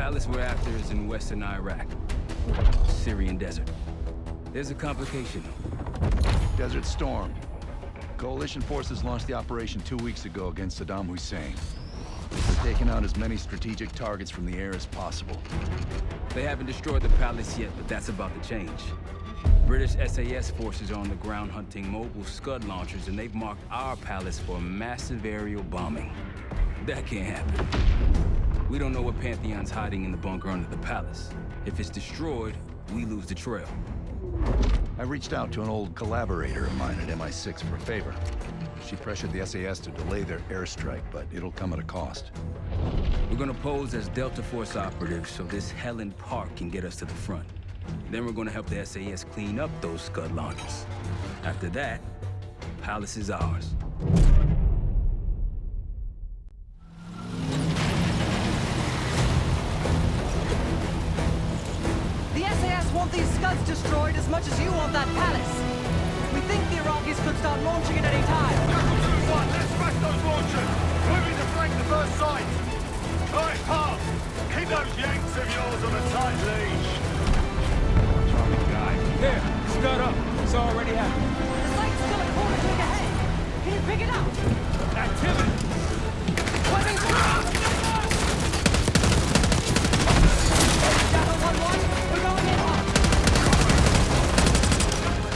palace we're after is in western Iraq. Syrian desert. There's a complication. Desert Storm. Coalition forces launched the operation 2 weeks ago against Saddam Hussein. They're taking out as many strategic targets from the air as possible. They haven't destroyed the palace yet, but that's about to change. British SAS forces are on the ground hunting mobile Scud launchers, and they've marked our palace for a massive aerial bombing. That can't happen. We don't know what Pantheon's hiding in the bunker under the palace. If it's destroyed, we lose the trail. I reached out to an old collaborator of mine at MI6 for a favor. She pressured the SAS to delay their airstrike, but it'll come at a cost. We're gonna pose as Delta Force operatives so this Helen Park can get us to the front. Then we're gonna help the SAS clean up those Scud launchers. After that, Palace is ours. The SAS want these Scuds destroyed as much as you want that palace. We think the Iraqis could start launching at any time. Jackal 2-1, let's smash those launchers! Moving to flank the first site! Alright, Park, keep those Yanks of yours on a tight leash. Here, Scud up. It's already happening. The site's still a quarter click ahead. Can you pick it up? Activity! Weapons down! Jackal 1-1, we're going in hot.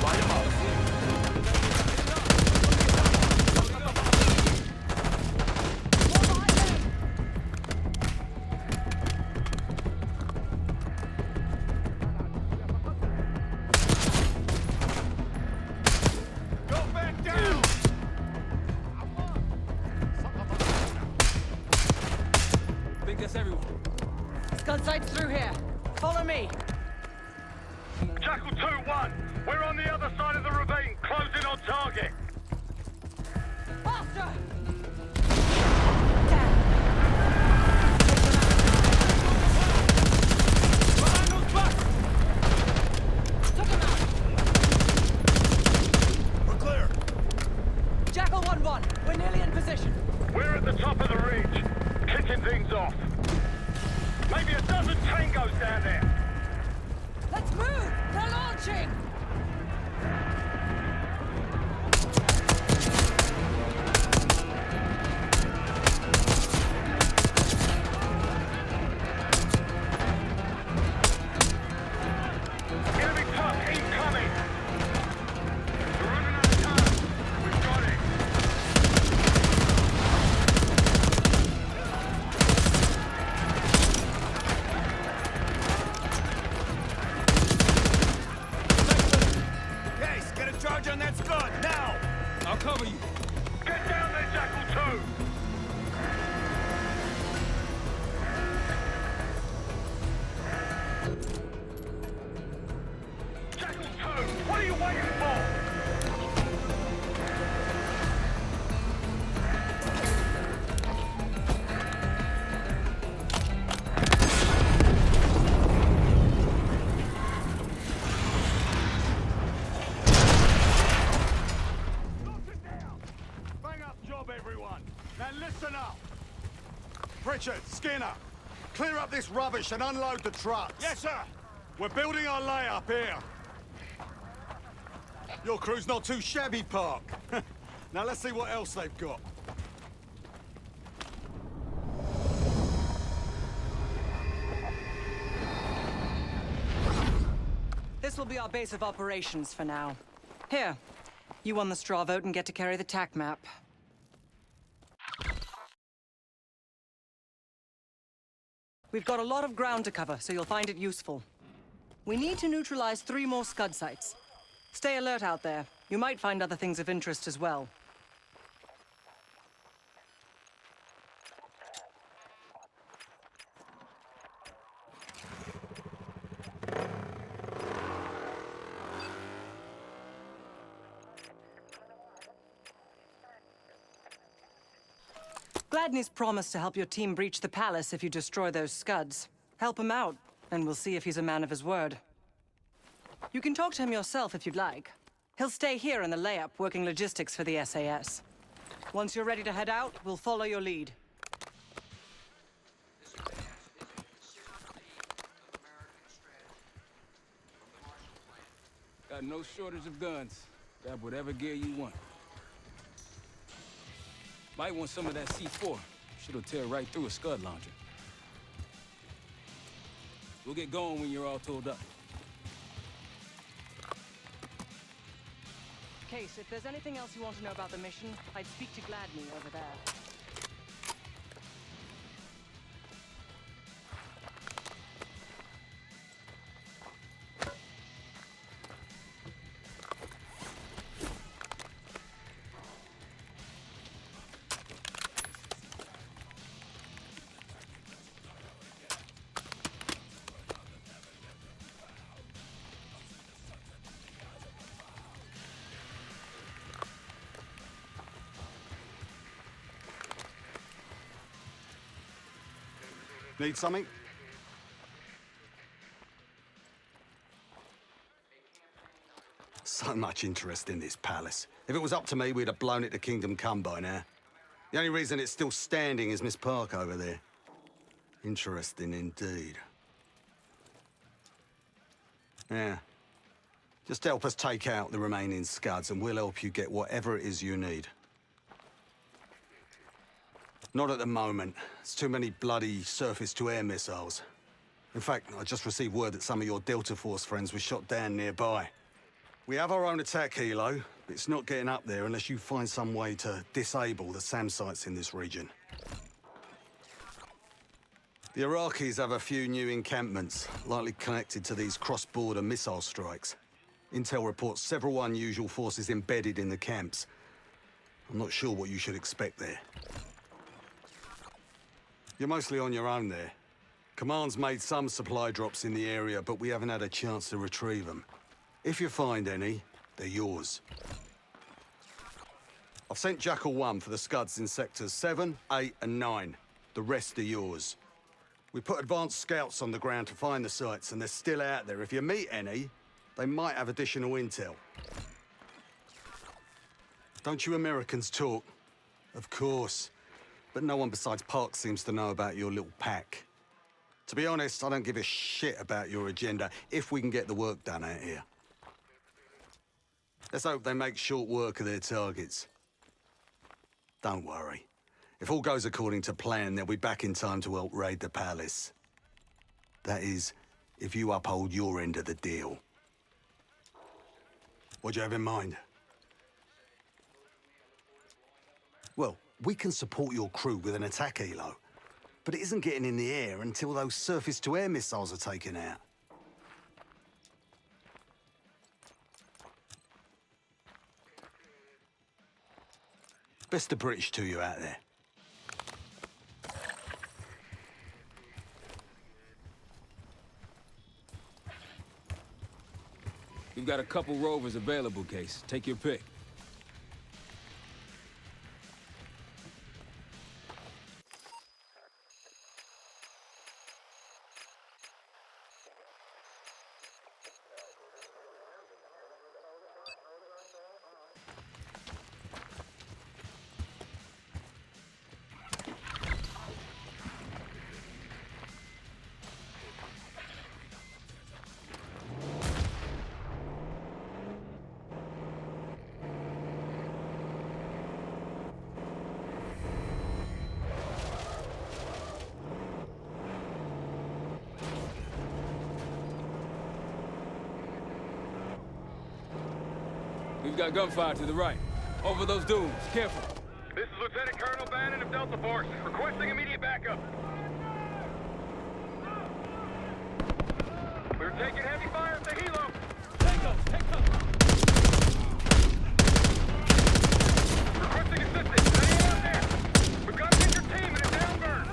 Light 'em up. Scud site's through here. Follow me. Jackal 2-1, we're on the other side of the ravine, closing on target. Faster! Took him out. We're clear. Jackal 1-1, we're nearly in position. We're at the top of the ridge, kicking things off. Maybe a dozen tangos down there. Let's move! They're launching! Enemy truck incoming. We're running out of time. We've got it. Case, get a charge on that Scud, now! I'll cover you. Get down there, Jackal 2! Jackal 2, what are you waiting for? Bang up job, everyone. Now listen up. Pritchard, Skinner, clear up this rubbish and unload the trucks. Yes, sir. We're building our layup here. Your crew's not too shabby, Park. Now let's see what else they've got. This will be our base of operations for now. Here, you won the straw vote and get to carry the TAC map. We've got a lot of ground to cover, so you'll find it useful. We need to neutralize 3 more Scud sites. Stay alert out there. You might find other things of interest as well. Gladney's promised to help your team breach the palace if you destroy those Scuds. Help him out, and we'll see if he's a man of his word. You can talk to him yourself if you'd like. He'll stay here in the layup, working logistics for the SAS. Once you're ready to head out, we'll follow your lead. Got no shortage of guns. Grab whatever gear you want. Might want some of that C4. Shit'll tear right through a scud launcher. We'll get going when you're all tooled up. Case, if there's anything else you want to know about the mission, I'd speak to Gladney over there. Need something? So much interest in this palace. If it was up to me, we'd have blown it to Kingdom Come by now. The only reason it's still standing is Miss Park over there. Interesting indeed. Yeah. Just help us take out the remaining scuds and we'll help you get whatever it is you need. Not at the moment. It's too many bloody surface-to-air missiles. In fact, I just received word that some of your Delta Force friends were shot down nearby. We have our own attack helo, but it's not getting up there unless you find some way to disable the SAM sites in this region. The Iraqis have a few new encampments, likely connected to these cross-border missile strikes. Intel reports several unusual forces embedded in the camps. I'm not sure what you should expect there. You're mostly on your own there. Command's made some supply drops in the area, but we haven't had a chance to retrieve them. If you find any, they're yours. I've sent Jackal 1 for the scuds in sectors 7, 8, and 9. The rest are yours. We put advanced scouts on the ground to find the sites, and they're still out there. If you meet any, they might have additional intel. Don't you Americans talk? Of course. But no one besides Park seems to know about your little pack. To be honest, I don't give a shit about your agenda if we can get the work done out here. Let's hope they make short work of their targets. Don't worry. If all goes according to plan, they'll be back in time to help raid the palace. That is, if you uphold your end of the deal. What do you have in mind? Well, we can support your crew with an attack helo, but it isn't getting in the air until those surface-to-air missiles are taken out. Best of British to you out there. We've got a couple rovers available, Case. Take your pick. We've got gunfire to the right. Over those dunes. Careful. This is Lieutenant Colonel Bannon of Delta Force, requesting immediate backup. We're taking heavy fire at the helo. Tango, take cover. Requesting assistance. Anyone out there? We've got an injured team in a downburn.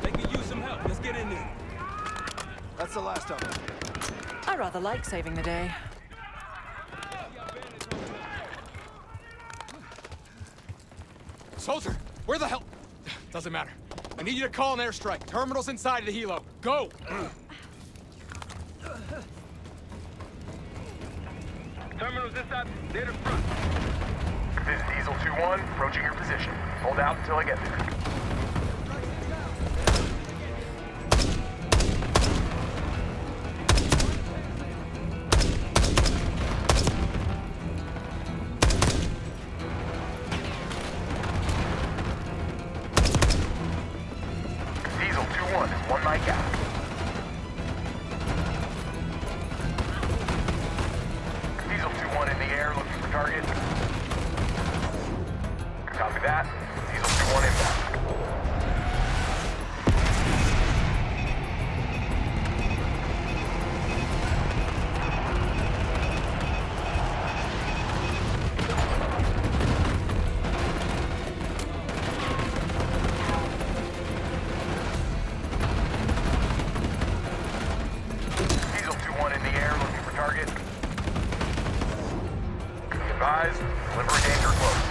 They could use some help. Let's get in there. That's the last of them. I rather like saving the day. Soldier, where the hell? Doesn't matter. I need you to call an airstrike. Terminal's inside of the helo. Go! Terminal's inside. Data front. This is Diesel 2-1, approaching your position. Hold out until I get there. Diesel 2-1 is one mic out. Diesel 2-1 in the air, looking for target. Copy that. Diesel 2-1 inbound. Diesel 2-1 in the air, looking for target. Be advised, delivery danger close.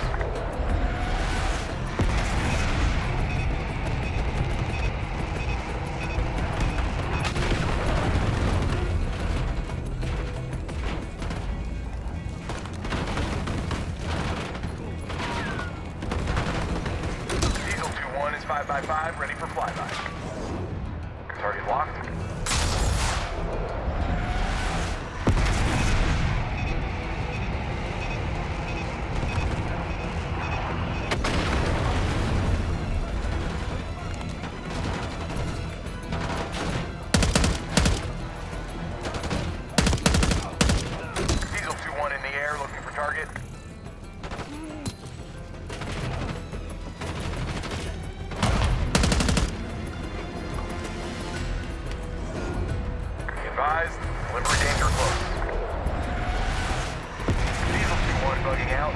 Diesel 2-1 is 5x5, ready for flyby. Target locked. Diesel 2-1 in the air, looking for target. Be advised, delivery danger close. Diesel 2-1 bugging out.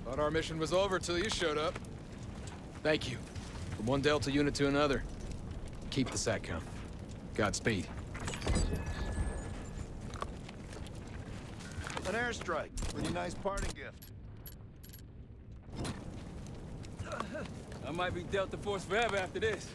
Thought our mission was over till you showed up. Thank you. From one Delta unit to another. Keep the SATCOM. Godspeed. An airstrike. Pretty nice parting gift. I might be Delta Force forever after this.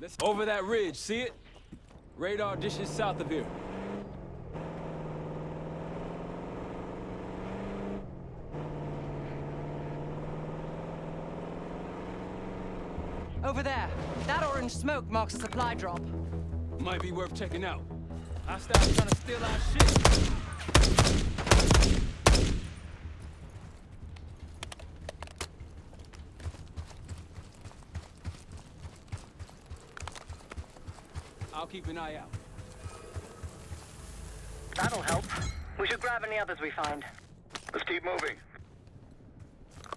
Let's over that ridge, see it? Radar dishes south of here. Over there. That orange smoke marks a supply drop. Might be worth checking out. Hostiles trying to steal our shit. I'll keep an eye out. That'll help. We should grab any others we find. Let's keep moving.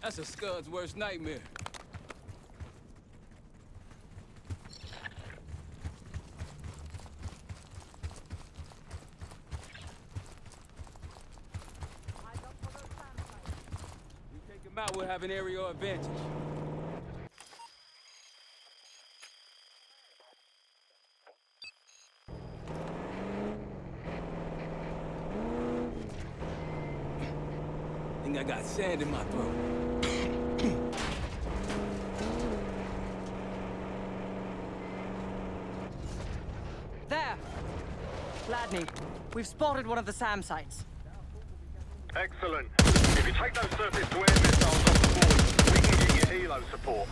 That's a Scud's worst nightmare. We take them out, we'll have an aerial advantage. Think I got sand in my throat. There! Gladney, we've spotted one of the SAM sites. Excellent. If you take those surface-to-air missiles off the board, we can get you helo support.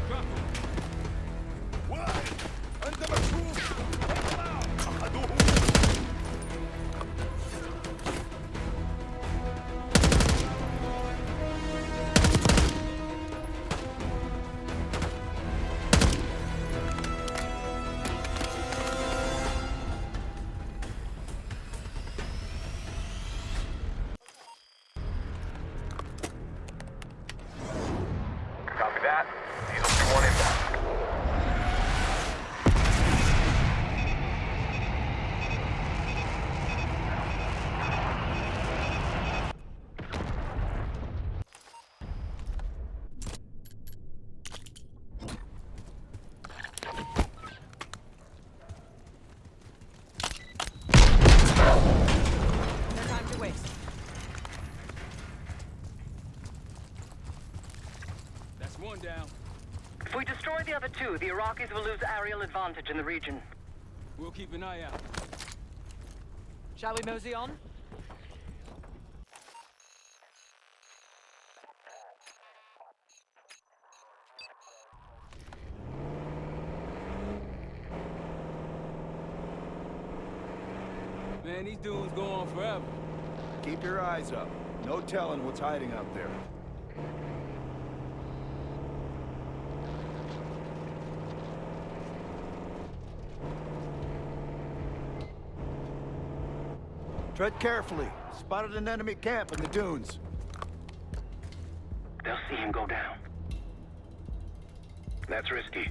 Drop 'em. Copy that. Diesel 2-1 inbound. M.2, the Iraqis will lose aerial advantage in the region. We'll keep an eye out. Shall we mosey on? Man, these dudes go on forever. Keep your eyes up. No telling what's hiding out there. Tread carefully. Spotted an enemy camp in the dunes. They'll see him go down. That's risky.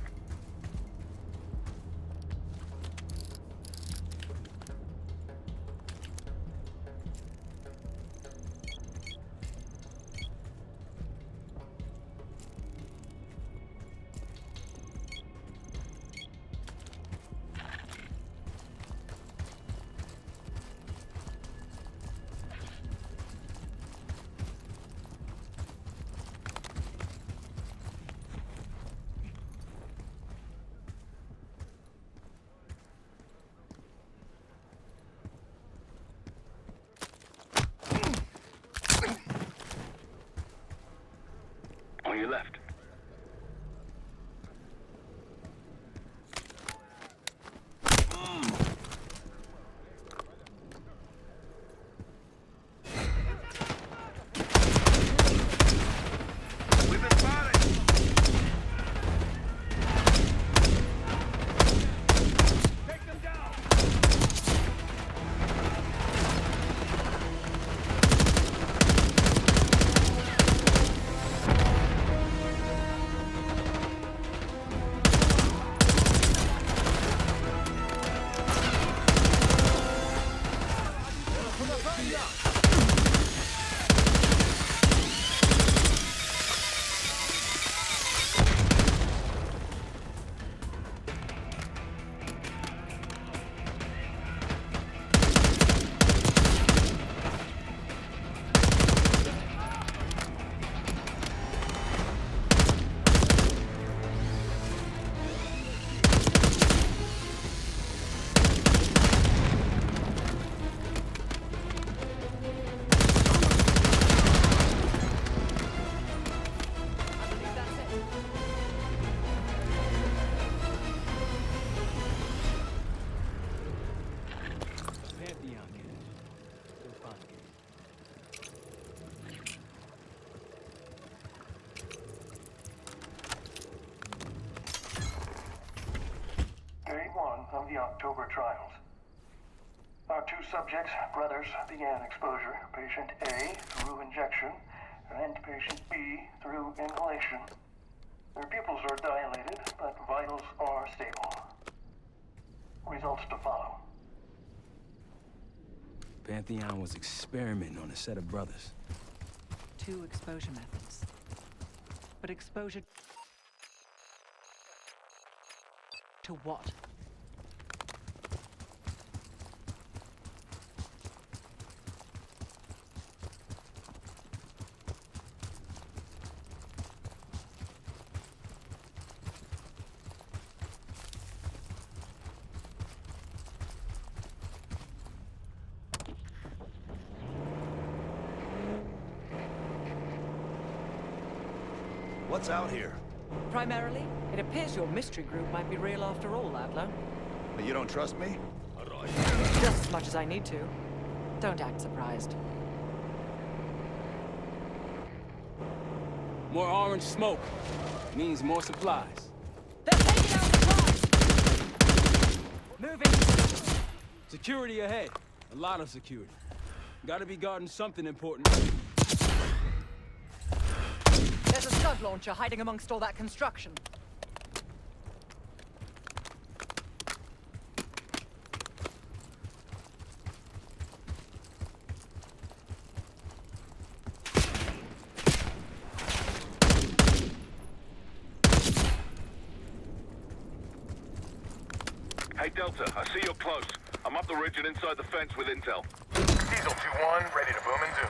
On your left. We've been spotted. Take them down. Pantheon kid. Still fine. Day 1 of the October trials. Our two subjects, brothers, began exposure. Patient A through injection, and patient B through inhalation. Their pupils are dilated, but vitals are stable. Results to follow. Pantheon was experimenting on a set of brothers. 2 exposure methods. But exposure... to what? What's out here? Primarily, it appears your mystery group might be real after all, Adler. But you don't trust me? Just as much as I need to. Don't act surprised. More orange smoke means more supplies. They're taking out supplies! Moving! Security ahead. A lot of security. Gotta be guarding something important. There's a scud launcher hiding amongst all that construction. Hey, Delta, I see you're close. I'm up the ridge and inside the fence with intel. Diesel 2-1, ready to boom and zoom.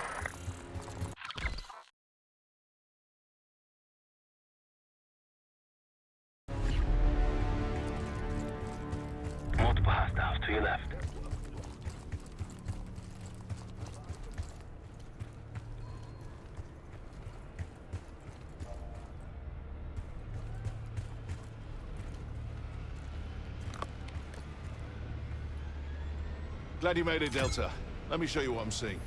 Glad you made it, Delta. Let me show you what I'm seeing.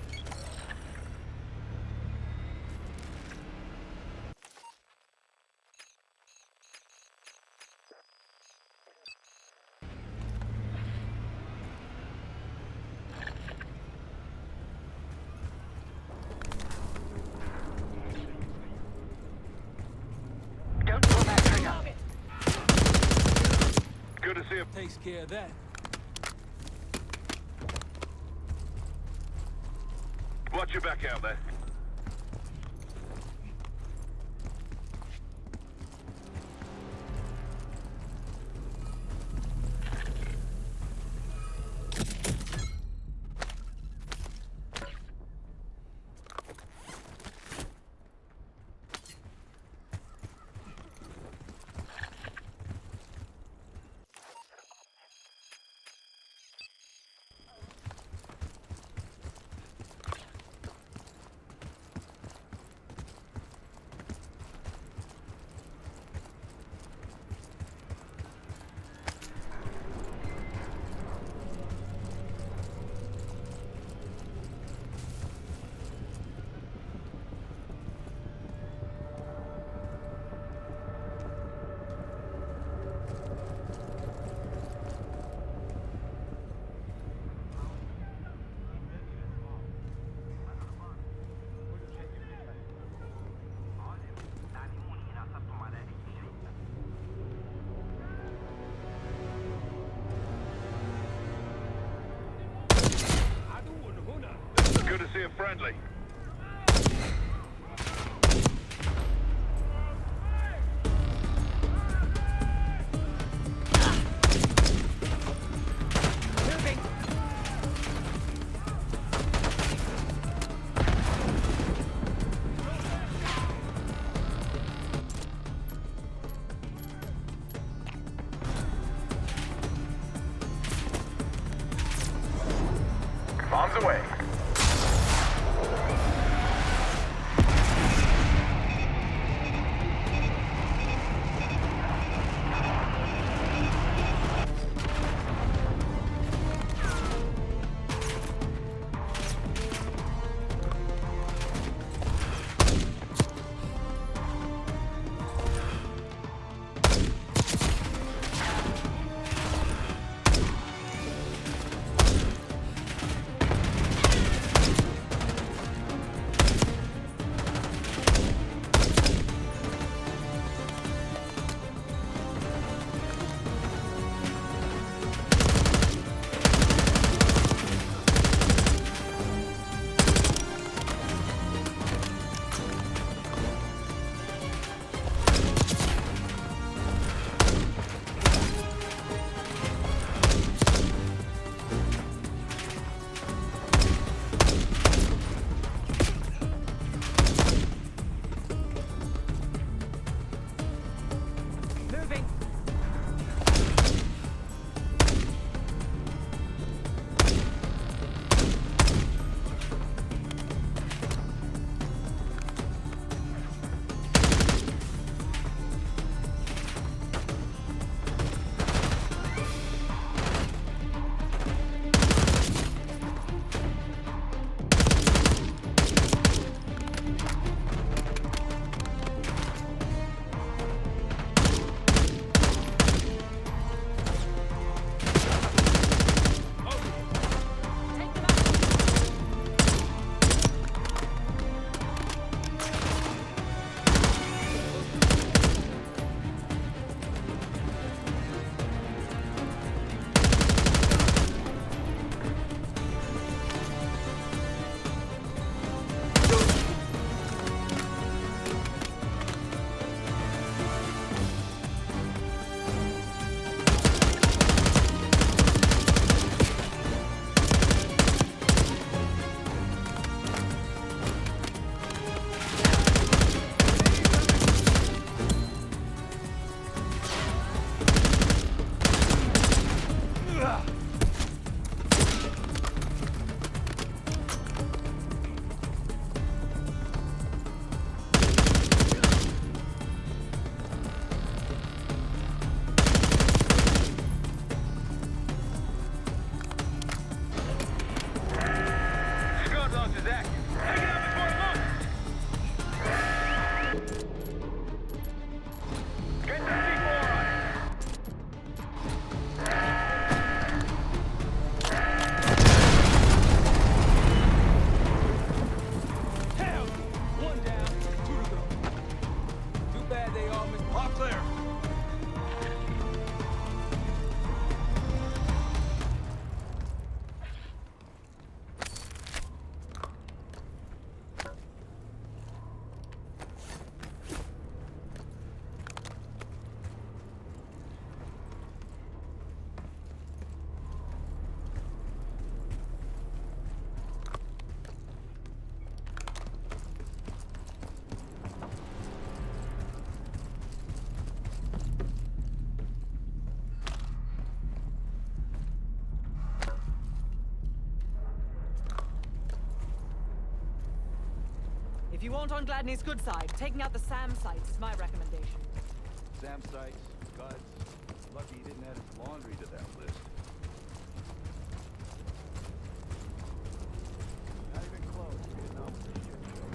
Don't pull that trigger. Good to see you. Takes care of that. Watch your back out there. Good to see you friendly. Moving. Bombs away. you want on Gladney's good side, taking out the SAM sites is my recommendation. SAM sites, guts. Lucky he didn't add his laundry to that list. Not even close. Vietnam was a shit show.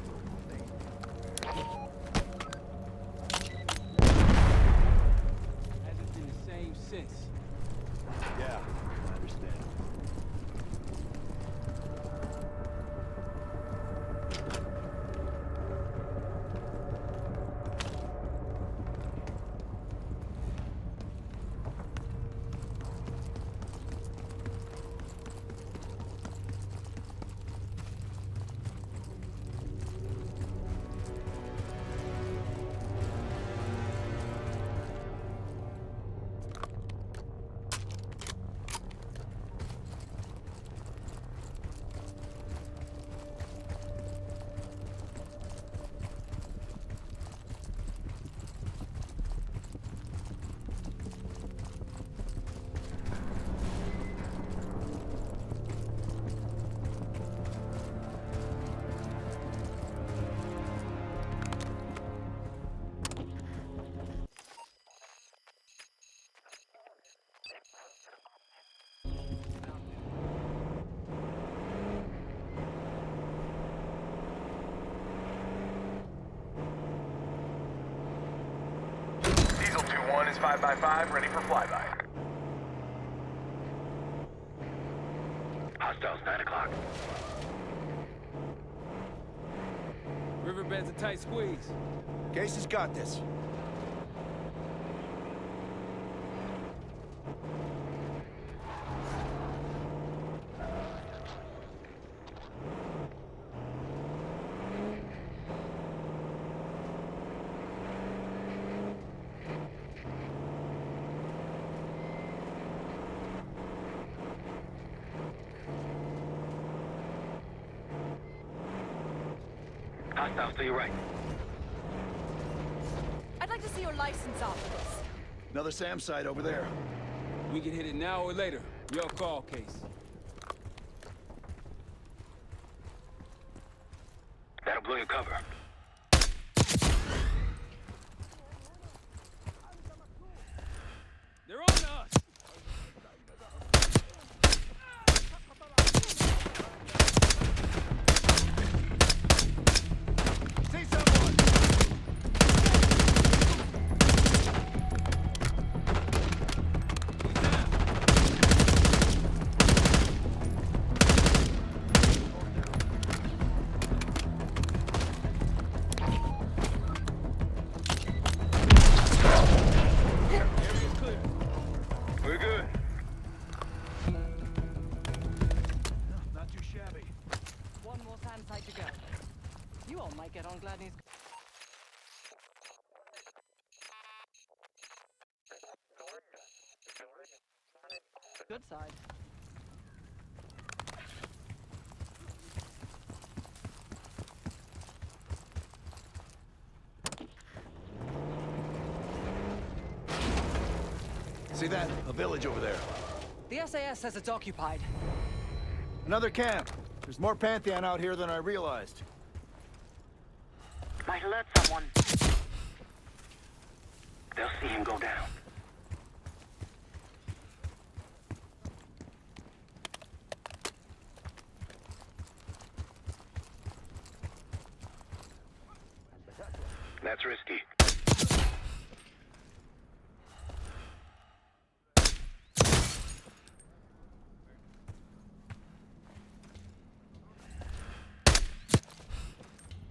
Hasn't been the same since. Yeah, I understand. Diesel 2-1 is 5x5, ready for flyby. Hostiles 9 o'clock. Riverbed's a tight squeeze. Case has got this. Hostiles to your right. I'd like to see your license after this. Another SAM site over there. We can hit it now or later. Your call, Case. That'll blow your cover. They're on us! See someone! We're good. Not too shabby. One more SAM site to go. You all might get on Gladney's... good side. See that? A village over there. The SAS says it's occupied. Another camp. There's more Pantheon out here than I realized. Might alert someone. They'll see him go down. That's risky.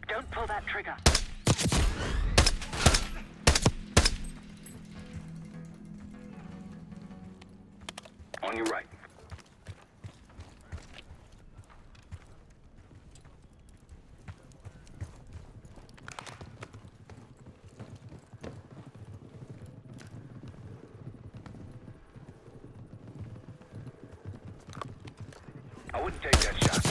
Don't pull that trigger. On your right. I wouldn't take that shot.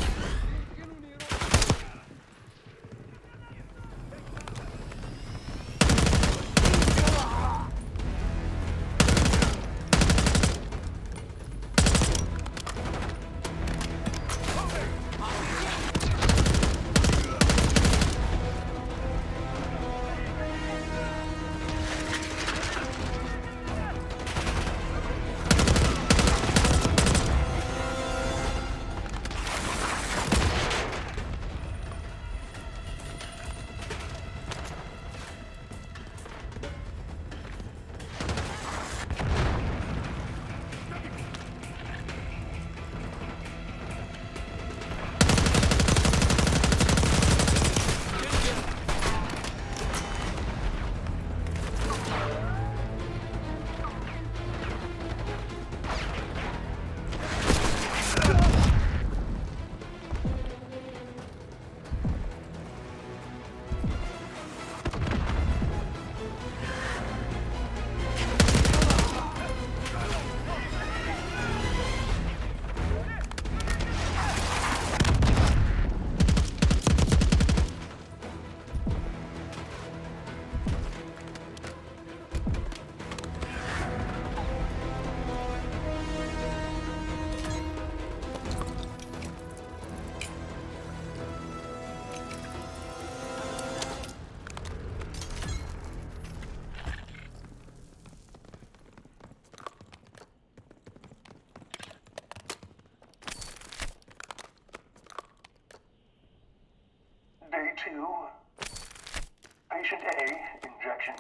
Patient A, injection,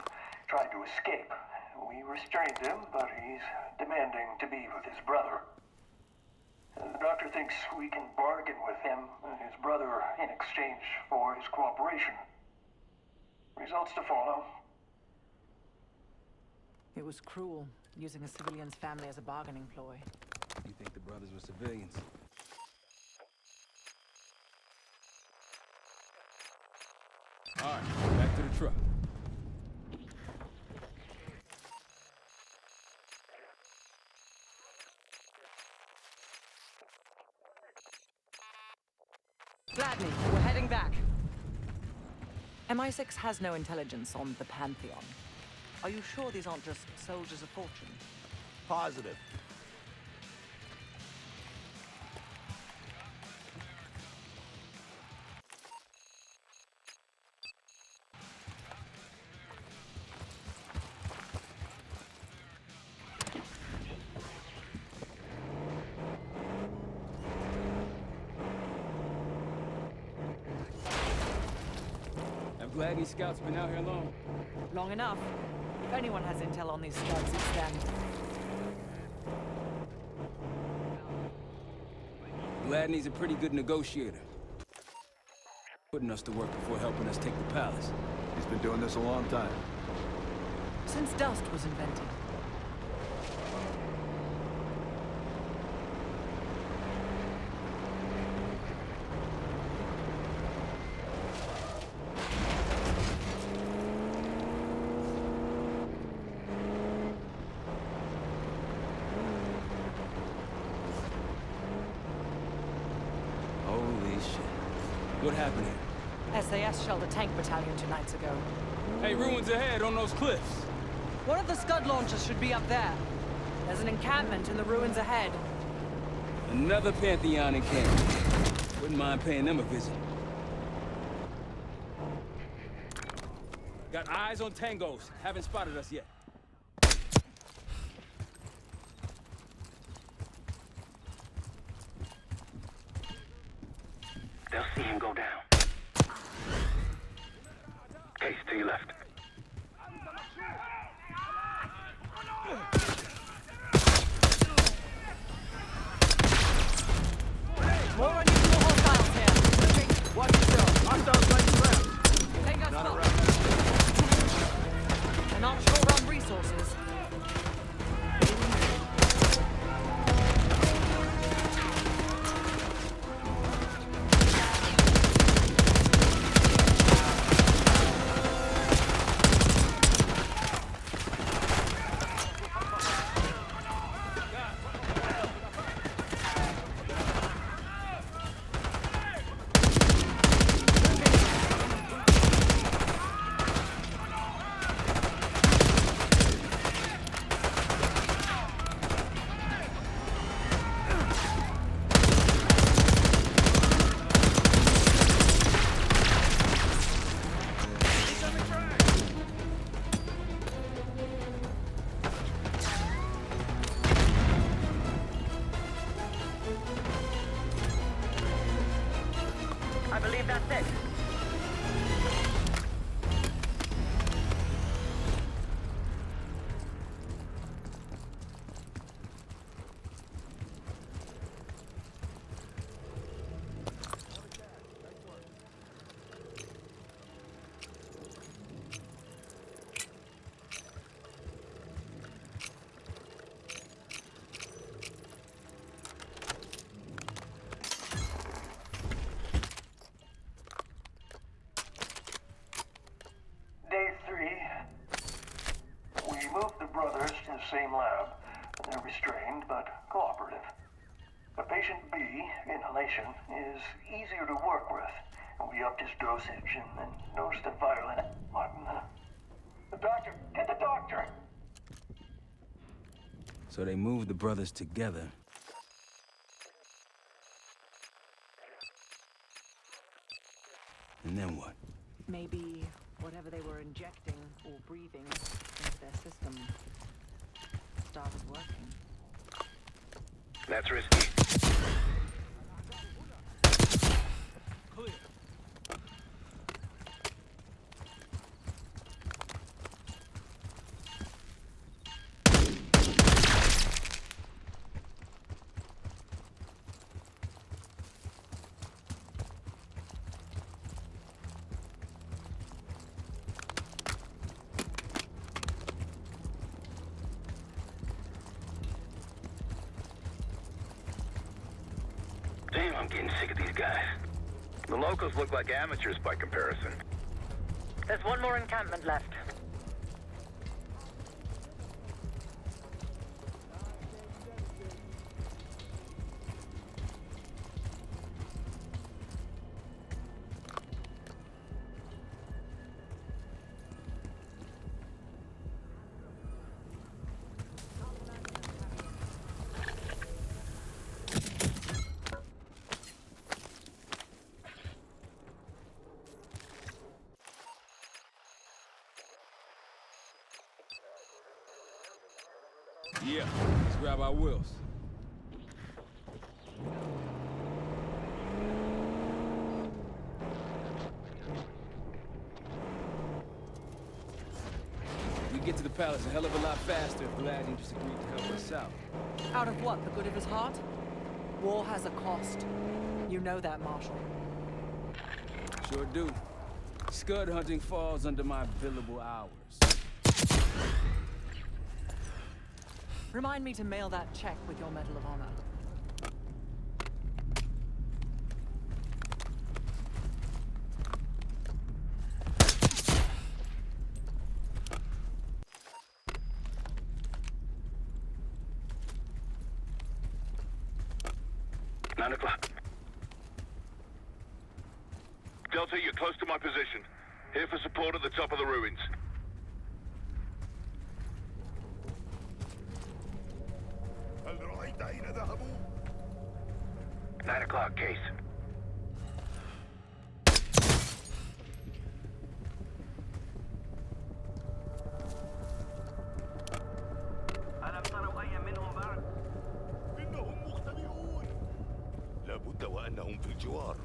tried to escape. We restrained him, but he's demanding to be with his brother. The doctor thinks we can bargain with him and his brother in exchange for his cooperation. Results to follow. It was cruel, using a civilian's family as a bargaining ploy. You think the brothers were civilians? All right, back to the truck. Gladney, we're heading back. MI6 has no intelligence on the Pantheon. Are you sure these aren't just soldiers of fortune? Positive. Have Gladney scouts been out here long? Long enough. If anyone has intel on these studs, it's them. Gladney's a pretty good negotiator. Putting us to work before helping us take the palace. He's been doing this a long time. Since dust was invented. Holy shit. What happened here? SAS shelled a tank battalion 2 nights ago. Hey, ruins ahead on those cliffs. One of the Scud launchers should be up there. There's an encampment in the ruins ahead. Another Pantheon encampment. Wouldn't mind paying them a visit. Got eyes on tangos. Haven't spotted us yet. They'll see him go down. Case to your left. More unusual hostiles here. Watch yourself. Hostiles right and left. Take us Not up. around. They're not short on resources. I believe that's it. Day 3. We moved the brothers to the same lab. They're restrained, but cooperative. But patient B, inhalation, is easier to work with. We upped his dosage and noticed a violent... The doctor! Get the doctor! So they moved the brothers together. And then what? Maybe whatever they were injecting or breathing into their system started working. That's risky. sick of these guys. The locals look like amateurs by comparison. There's one more encampment left. Yeah, let's grab our wheels. We get to the palace a hell of a lot faster if Gladian just agreed to help us out. Out of what? The good of his heart? War has a cost. You know that, Marshal. Sure do. Scud hunting falls under my billable hours. Remind me to mail that check with your Medal of Honor. Nine o'clock. Delta, you're close to my position. Here for support at the top of the ruins. 9 o'clock, Case. ألم تروا أي منهم بعد؟ إنهم مختبئون. لابد وأنهم في الجوار.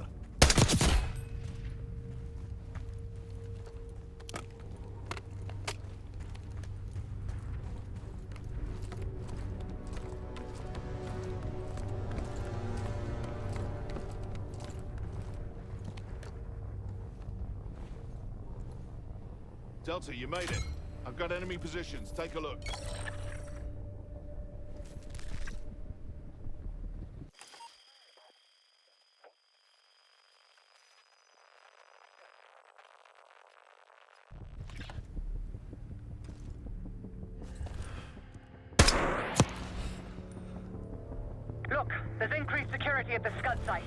Delta, you made it. I've got enemy positions. Take a look. Look, there's increased security at the Scud site.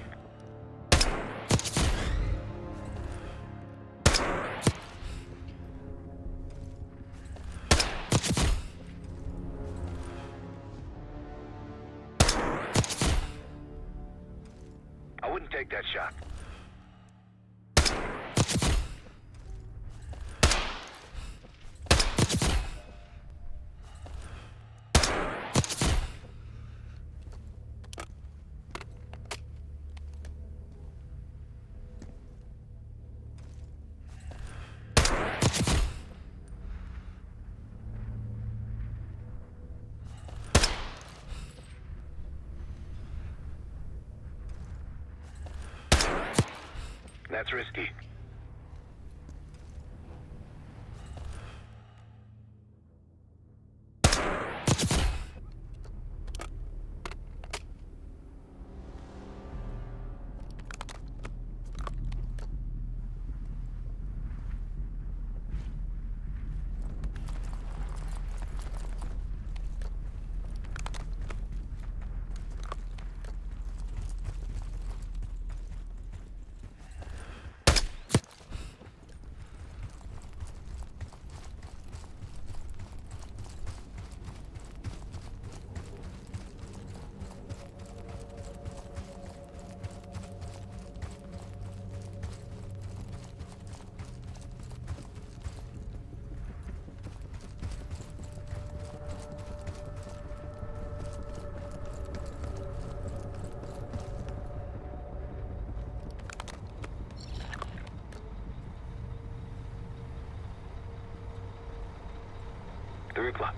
I wouldn't take that shot. That's risky. Three o'clock.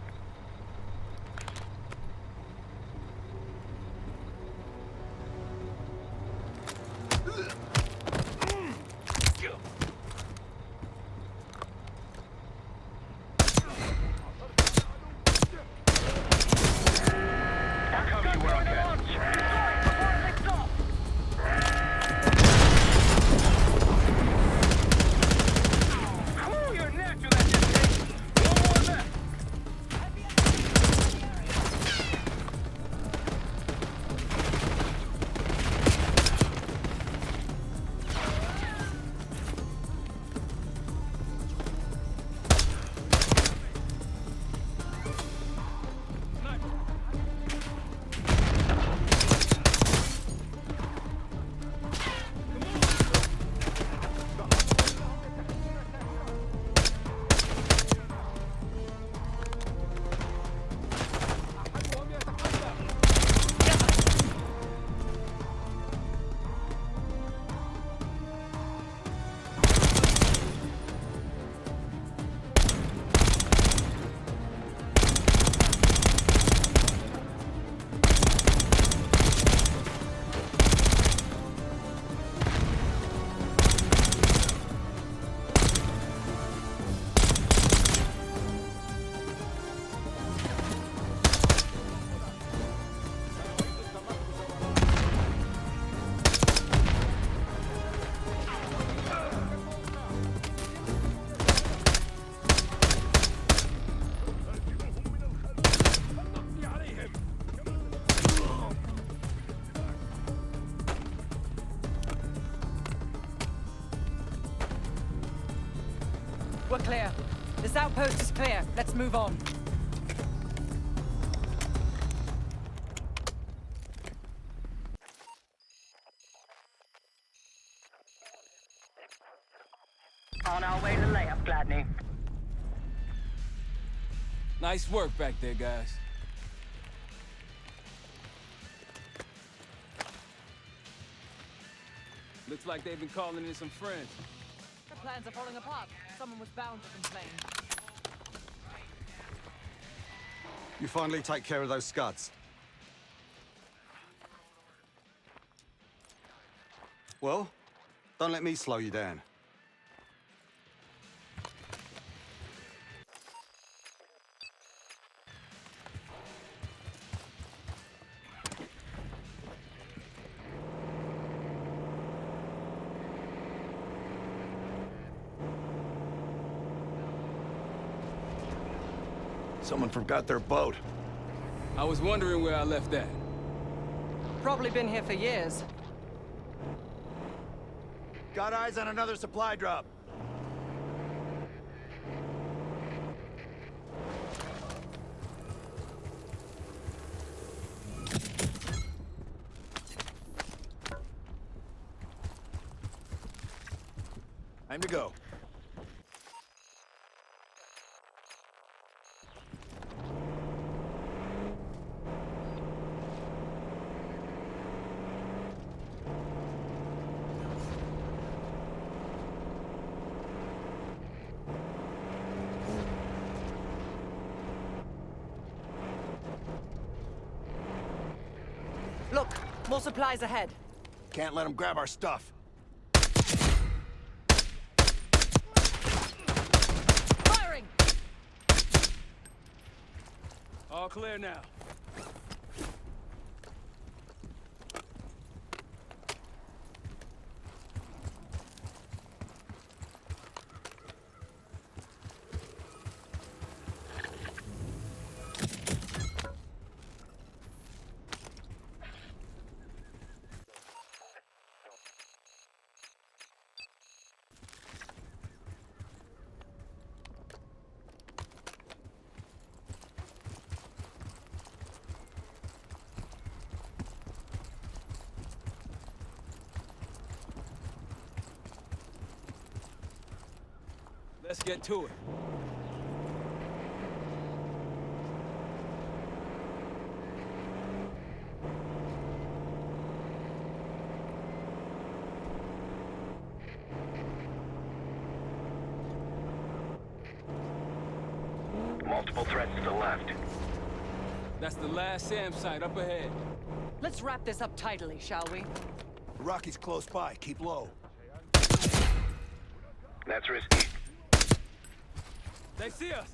That's good for the launch! Destroy it before it lifts off! We're clear. This outpost is clear. Let's move on. On our way to layup, Gladney. Nice work back there, guys. Looks like they've been calling in some friends. Their plans are falling apart. Someone was bound to complain. You finally take care of those scuds. Well, don't let me slow you down. Someone forgot their boat. I was wondering where I left that. Probably been here for years. Got eyes on another supply drop. Time to go. Look, more supplies ahead. Can't let them grab our stuff. Firing! All clear now. Let's get to it. Multiple threats to the left. That's the last SAM site up ahead. Let's wrap this up tidily, shall we? Rocky's close by. Keep low. That's risky. They see us.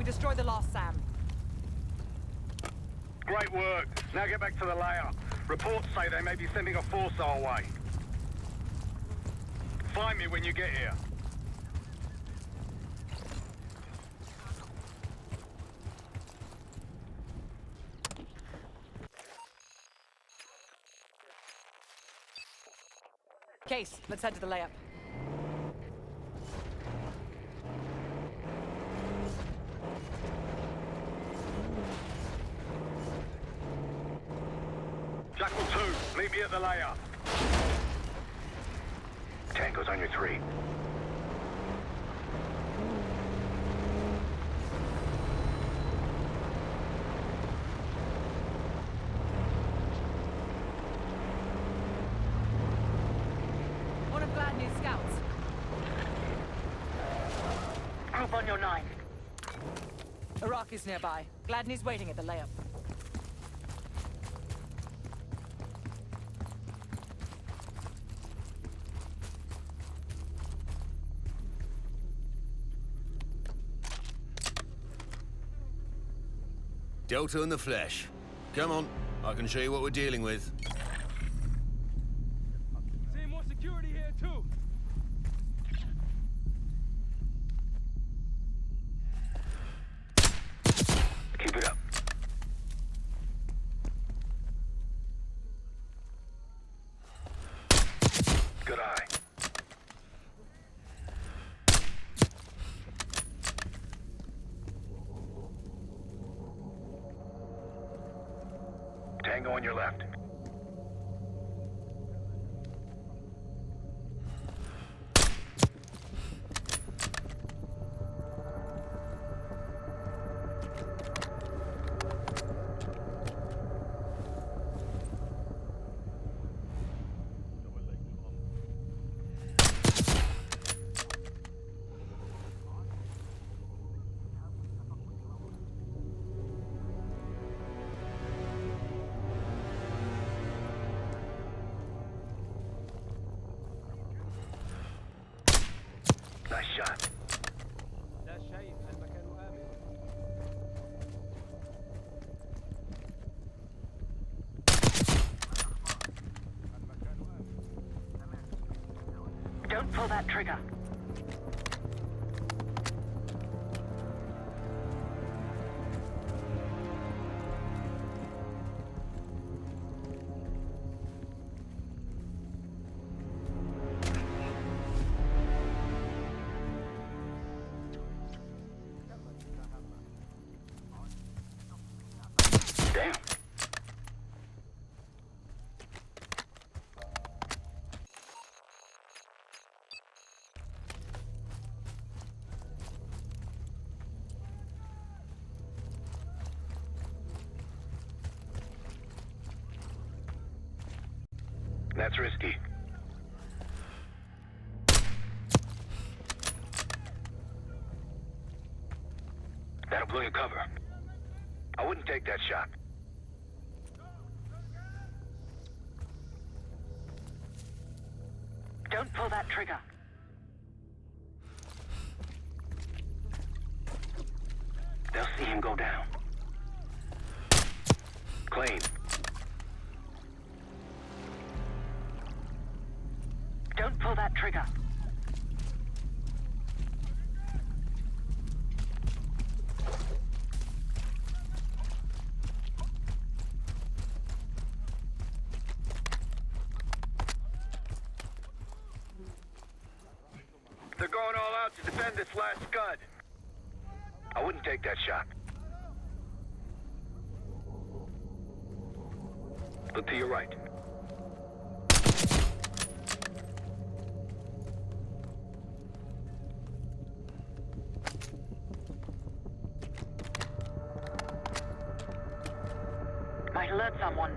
Destroy the last SAM. Great work. Now get back to the layer. Reports say they may be sending a force our way. Find me when you get here. Case, let's head to the layup. Jackal 2, meet me at the layer. Tango's on your 3. One of Gladney's scouts. Group on your 9. Iraq is nearby. Gladney's waiting at the layup. Delta in the flesh. Come on, I can show you what we're dealing with. Seeing more security here, too. Keep it up. Good eye. Tango on your left. Nice shot. لا شيء، المكان آمن. Don't pull that trigger. Damn. That's risky. That'll blow your cover. I wouldn't take that shot. Don't pull that trigger. They'll see him go down. Clean. Don't pull that trigger. They're going all out to defend this last scud. I wouldn't take that shot. Look to your right. Might alert someone.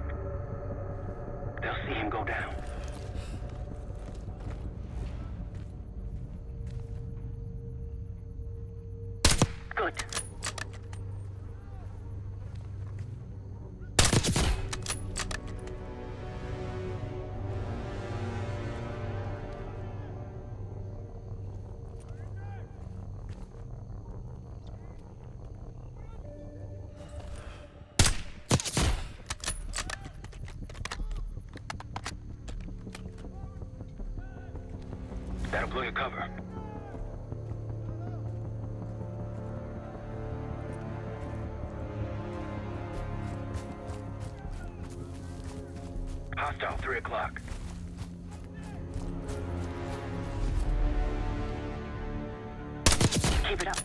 They'll see him go down. Good. That'll blow your cover. Hostile, 3 o'clock. Keep it up.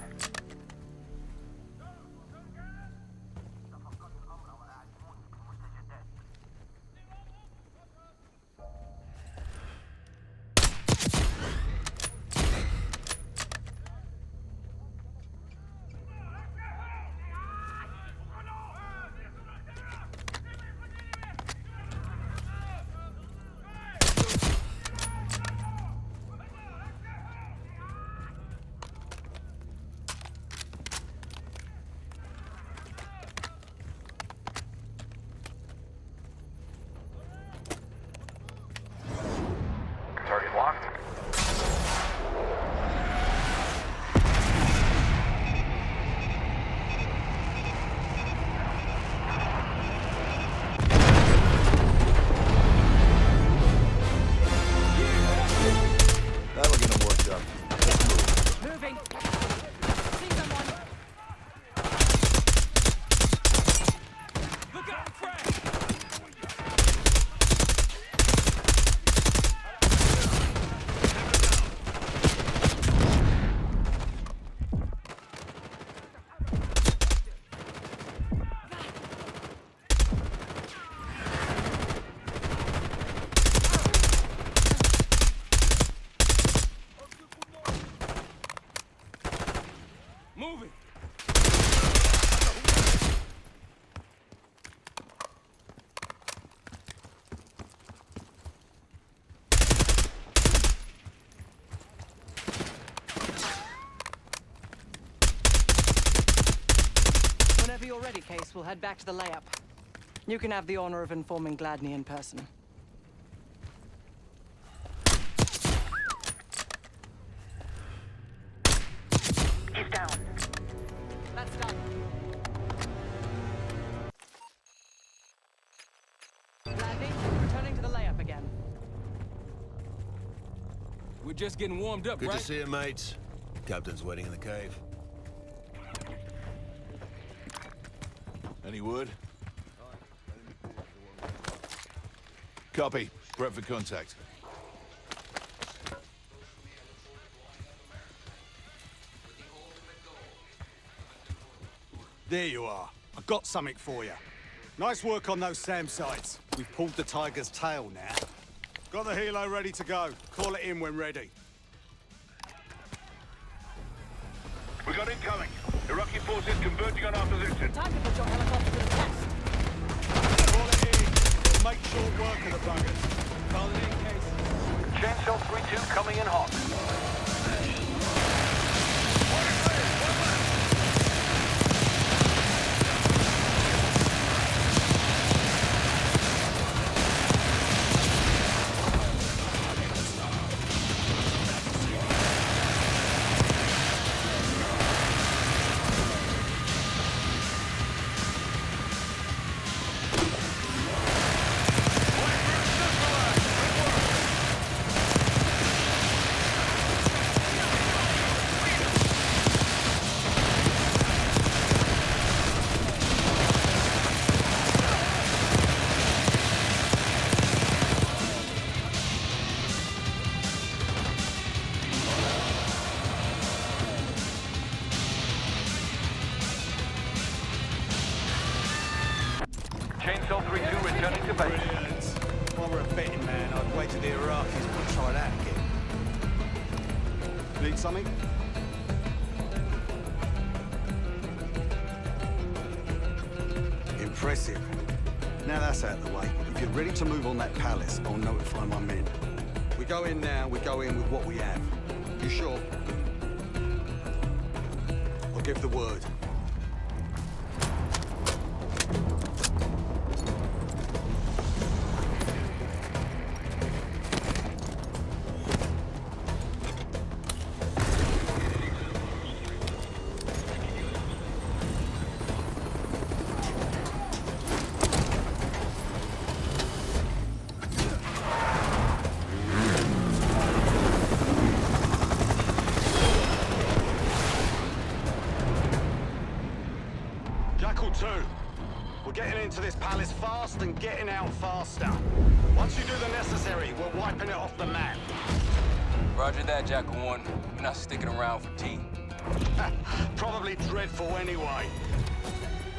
Whenever you're ready, Case, we'll head back to the layup. You can have the honor of informing Gladney in person. He's down. That's done. Gladney, returning to the layup again. We're just getting warmed up, Good right? to see you, mates. Captain's waiting in the cave. Any word? Copy. Prep for contact. There you are. I got something for you. Nice work on those SAM sites. We've pulled the tiger's tail now. Got the helo ready to go. Call it in when ready. We got incoming. Iraqi forces converging on our position. Time to put your helicopter to the test. Call it in. Make short work of the buggers. Call it in, Case. Chainsaw 3-2 coming in hot. Chainsaw 3-2 returning to base. Brilliant. While we're a betting man, I'd wait till the Iraqis would try that again. Need something? Impressive. Now that's out of the way. If you're ready to move on that palace, I'll notify my men. We go in now, we go in with what we have. You sure? I'll give the word. We're getting into this palace fast and getting out faster. Once you do the necessary, we're wiping it off the map. Roger that, Jackal 1. We're not sticking around for tea. Probably dreadful anyway.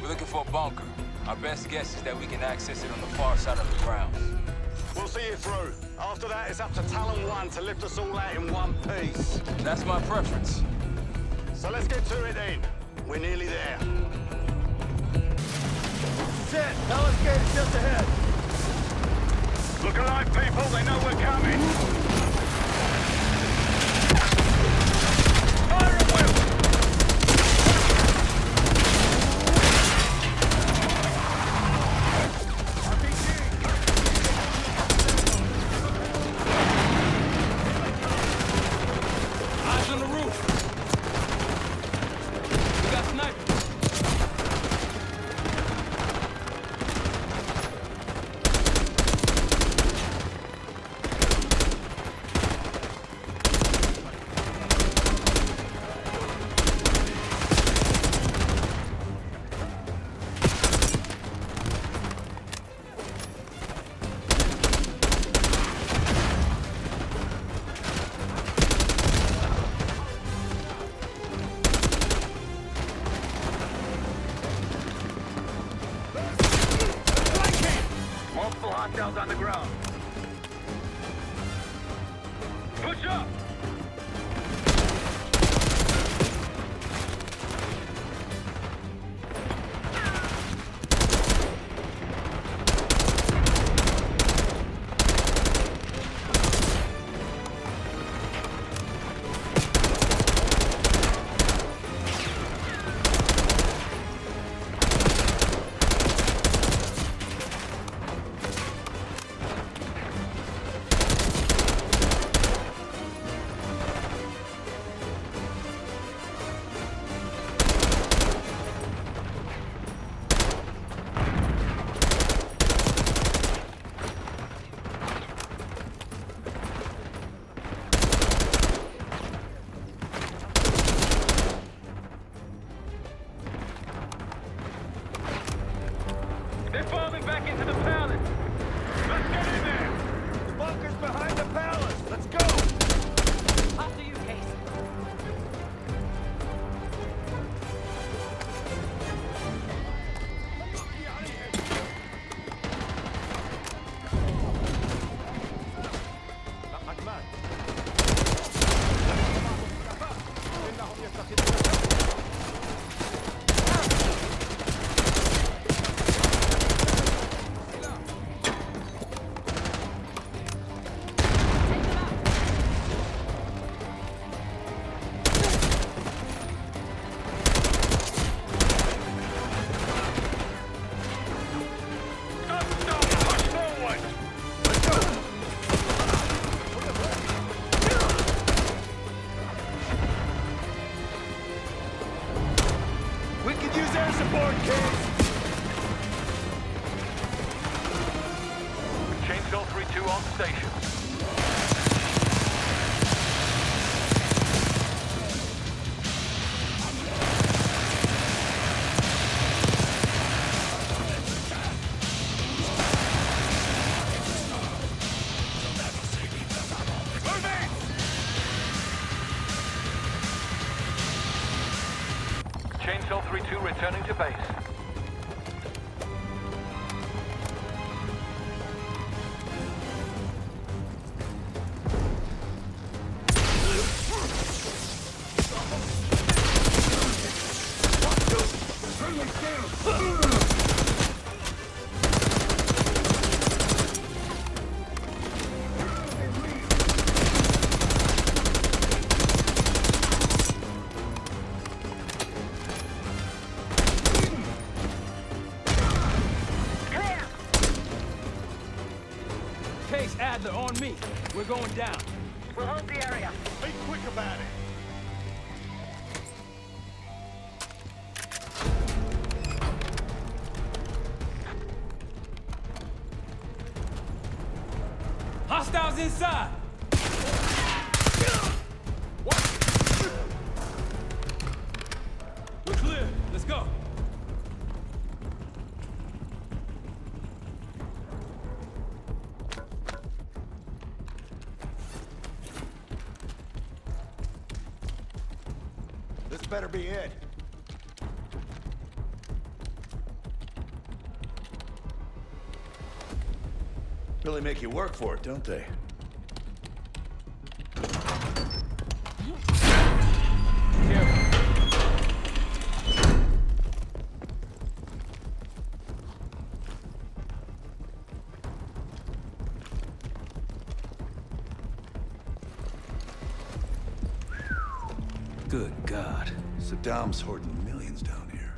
We're looking for a bunker. Our best guess is that we can access it on the far side of the grounds. We'll see it through. After that, it's up to Talon 1 to lift us all out in one piece. That's my preference. So let's get to it then. We're nearly there. Set! Palace gate is just ahead. Look alive, people. They know we're coming. Fire at will! Eyes on the roof. We got snipers. Multiple hostiles on the ground. Push up! They're falling back into the palace. Let's get in there. The bunker's behind the palace. Let's go. After you, Case. Chainsaw 3-2 on station. Chainsaw 3-2 returning to base. Case Adler on me. We're going down. We'll hold the area. Be quick about it. Hostiles inside. We're clear. Let's go. This better be it. Really make you work for it, don't they? Good God. Saddam's hoarding millions down here.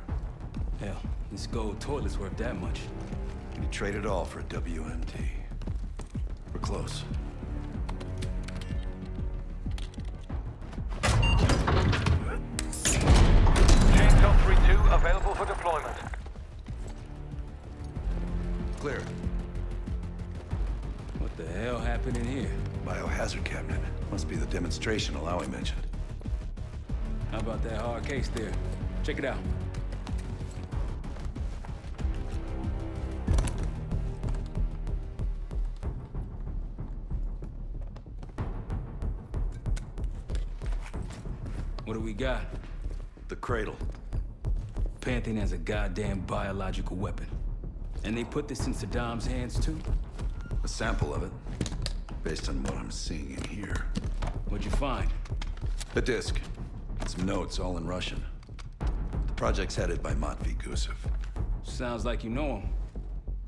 Hell, this gold toilet's worth that much. You trade it all for a WMD. We're close. Chainsaw 3-2 available for deployment. Clear. What the hell happened in here? Biohazard cabinet. Must be the demonstration Alawi mentioned. How about that hard case there? Check it out. What do we got? The cradle. Pantheon has a goddamn biological weapon. And they put this in Saddam's hands too? A sample of it. Based on what I'm seeing in here. What'd you find? A disk. Some notes, all in Russian. The project's headed by M.2 Gusev. Sounds like you know him.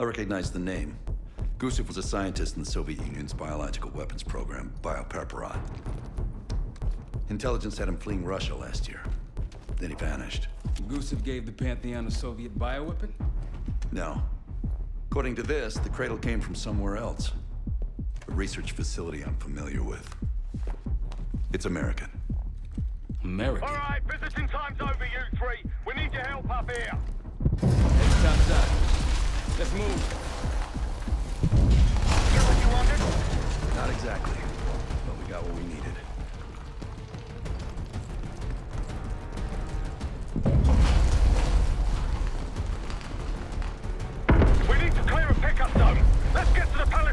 I recognize the name. Gusev was a scientist in the Soviet Union's biological weapons program, Biopreparat. Intelligence had him fleeing Russia last year. Then he vanished. Gusev gave the Pantheon a Soviet bioweapon? No. According to this, the cradle came from somewhere else. A research facility I'm familiar with. It's American. American? All right, visiting time's over, you three. We need your help up here. Head topside. Let's move. Get what you wanted? Not exactly, but we got what we needed.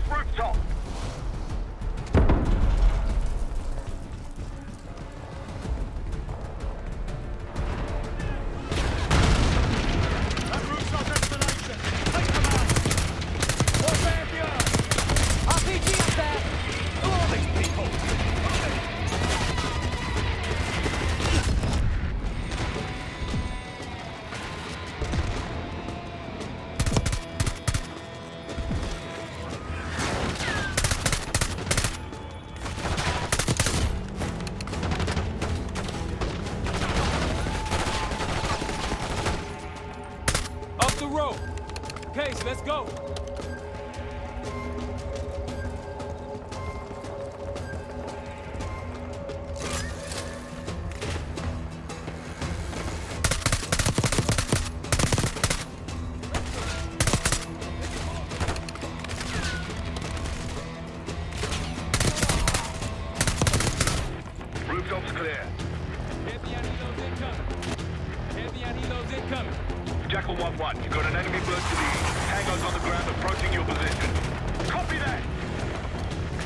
rooftop. That rooftop destination. Take them out. What's that here? RPG up there! Who are these people? Up the road. Case, let's go. Rooftop's clear. Heavy on helos incoming. Heavy on helos incoming. Jackal 1-1, you've got an enemy bird to the east. Tango's on the ground approaching your position. Copy that!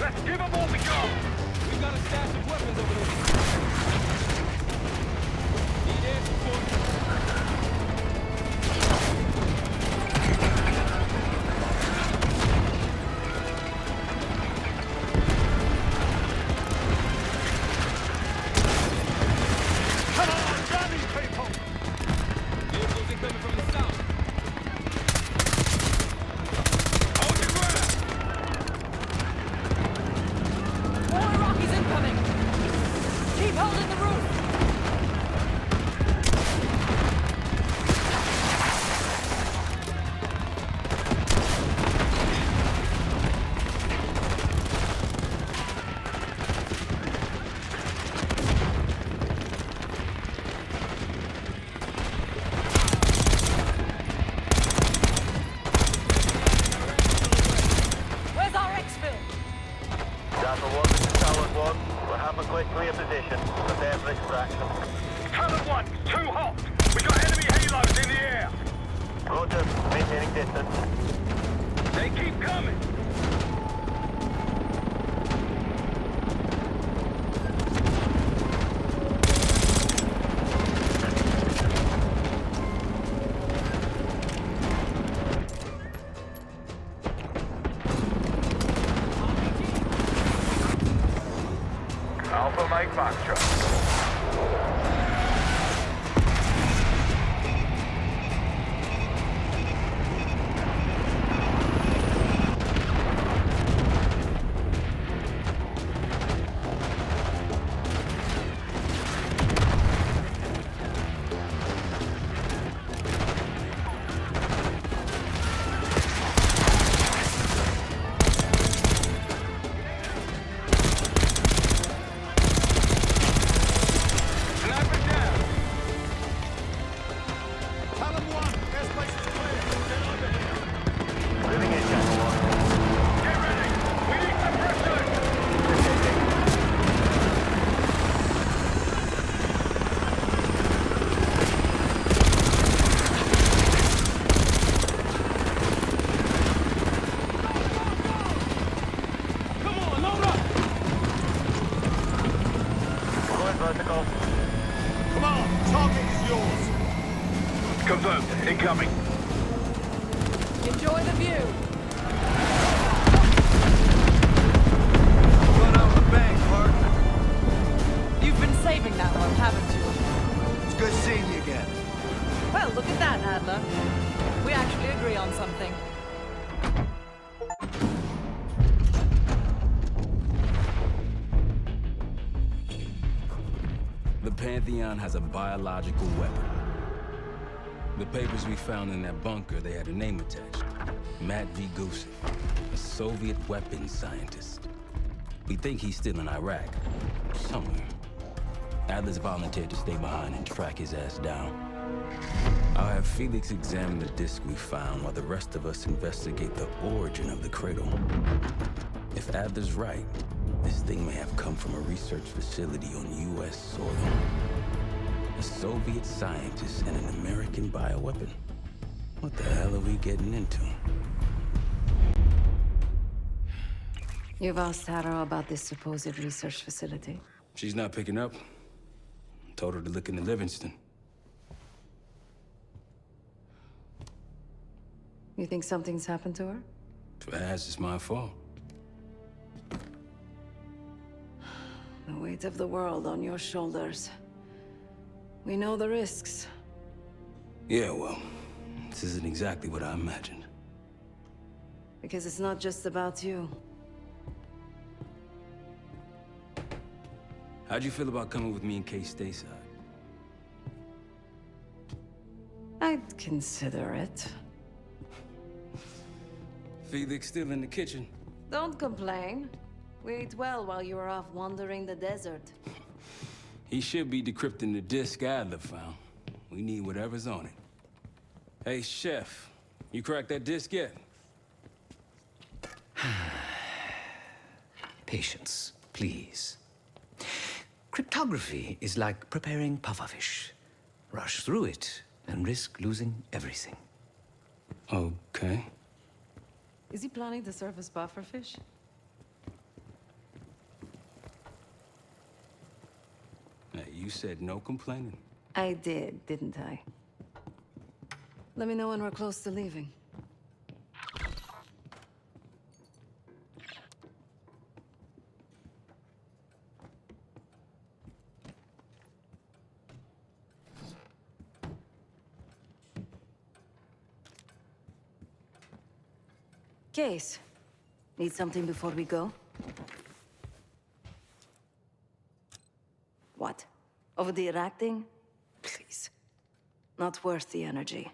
Let's give them all the go! We got a stash of weapons over there. Need air support. Come on, grab these people! Vehicles incoming from the south. Hold your ground! More Iraqis incoming! Keep holding the roof! Where's our exfil? Jackal 1, this is Talon 1. We'll have a quick clear position. Prepare for extraction. Talon 1, too hot! We got enemy halos in the air! Roger, maintaining distance. They keep coming! Alpha Mike Foxtrot. Sniper down! Talon 1, airspace is clear. Get over here. Moving in, Jackal 1. Get ready! We need suppression! Come on, load up. Going vertical. Come on, target is yours. Confirmed. Incoming. Enjoy the view! Run out the bank, Clark. You've been saving that one, haven't you? It's good seeing you again. Well, look at that, Adler. We actually agree on something. The Pantheon has a biological weapon. The papers we found in that bunker, they had a name attached. Matt V. Gusev, a Soviet weapons scientist. We think he's still in Iraq, somewhere. Adler's volunteered to stay behind and track his ass down. I'll have Felix examine the disk we found while the rest of us investigate the origin of the cradle. If Adler's right, this thing may have come from a research facility on U.S. soil. A Soviet scientist and an American bioweapon. What the hell are we getting into? You've asked Sarah about this supposed research facility? She's not picking up. Told her to look into Livingston. You think something's happened to her? If it has, it's my fault. The weight of the world on your shoulders. We know the risks. Yeah, well, this isn't exactly what I imagined. Because it's not just about you. How'd you feel about coming with me in case stateside? I'd consider it. Felix still in the kitchen. Don't complain. We ate well while you were off wandering the desert. He should be decrypting the disk Adler found. We need whatever's on it. Hey, Chef, you cracked that disk yet? Patience, please. Cryptography is like preparing pufferfish. Rush through it and risk losing everything. Okay. Is he planning to serve us pufferfish? Hey, you said no complaining. I did, didn't I? Let me know when we're close to leaving. Case, need something before we go? What? Over the Iraq-thing? Please. Not worth the energy.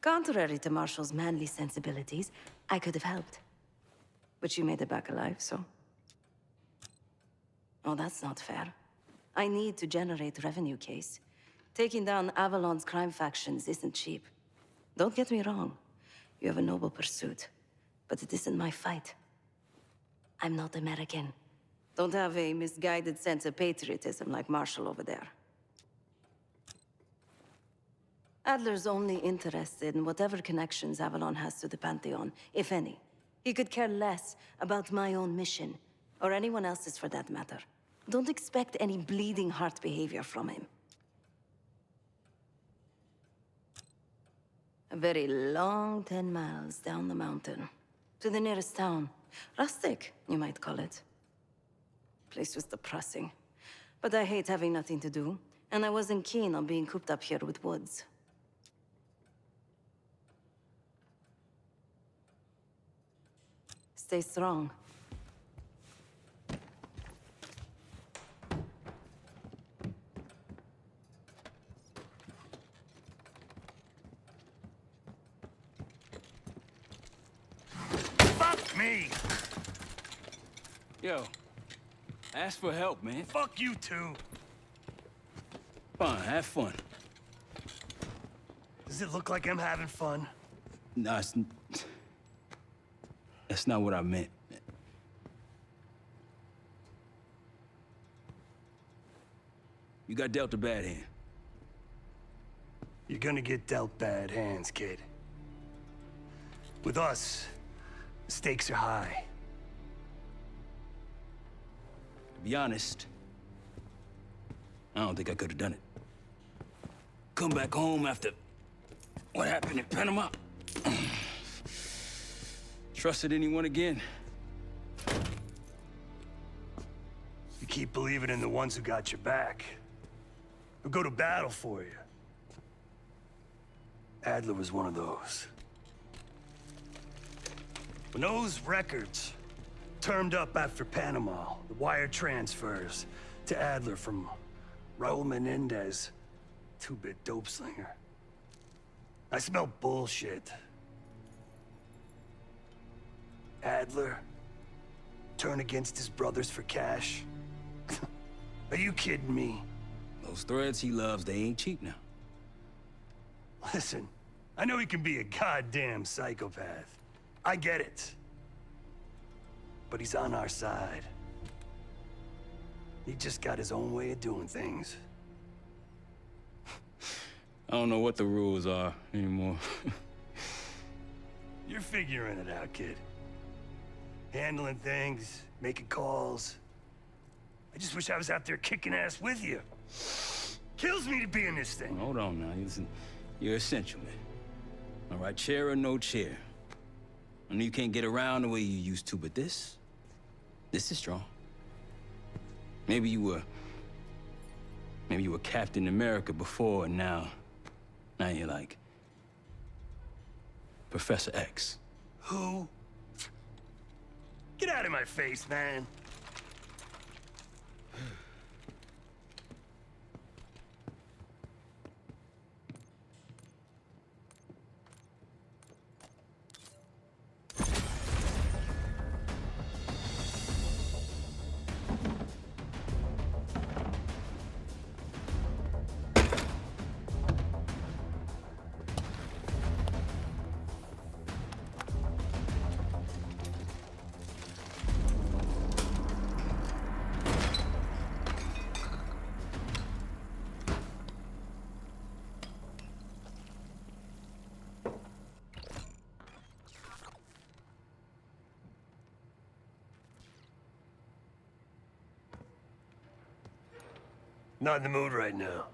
Contrary to Marshall's manly sensibilities, I could have helped. But you made it back alive, so... Oh, that's not fair. I need to generate revenue, Case. Taking down Avalon's crime factions isn't cheap. Don't get me wrong. You have a noble pursuit, but it isn't my fight. I'm not American. Don't have a misguided sense of patriotism like Marshall over there. Adler's only interested in whatever connections Avalon has to the Pantheon, if any. He could care less about my own mission, or anyone else's for that matter. Don't expect any bleeding heart behavior from him. A very long 10 miles down the mountain. To the nearest town. Rustic, you might call it. Place was depressing. But I hate having nothing to do, and I wasn't keen on being cooped up here with Woods. Stay strong. Fuck me! Yo, ask for help, man. Fuck you too. Fine, have fun. Does it look like I'm having fun? No, that's not what I meant. You got dealt a bad hand. You're gonna get dealt bad hands, kid. With us, the stakes are high. To be honest, I don't think I could have done it. Come back home after what happened in Panama. Trusted anyone again? You keep believing in the ones who got your back. Who go to battle for you. Adler was one of those. When those records turned up after Panama, the wire transfers to Adler from Raul Menendez, two-bit dope slinger. I smelled bullshit. Adler turn against his brothers for cash? Are you kidding me? Those threads he loves, they ain't cheap now. Listen, I know he can be a goddamn psychopath. I get it. But he's on our side. He just got his own way of doing things. I don't know what the rules are anymore. You're figuring it out, kid. handling things, making calls. I just wish I was out there kicking ass with you. Kills me to be in this thing. Hold on now. Listen, you're essential, man. All right, chair or no chair. I know you can't get around the way you used to, but this is strong. Maybe you were Captain America before, and now you're like Professor X. Who? Get out of my face, man. Not in the mood right now.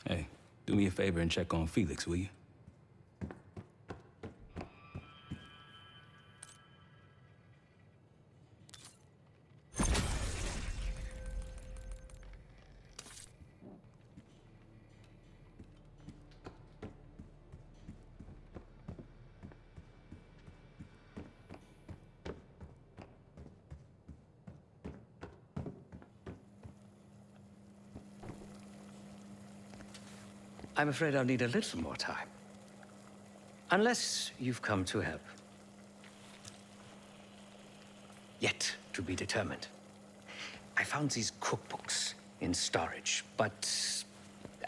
Hey, do me a favor and check on Felix, will you? I'm afraid I'll need a little more time. Unless you've come to help. Yet to be determined. I found these cookbooks in storage, but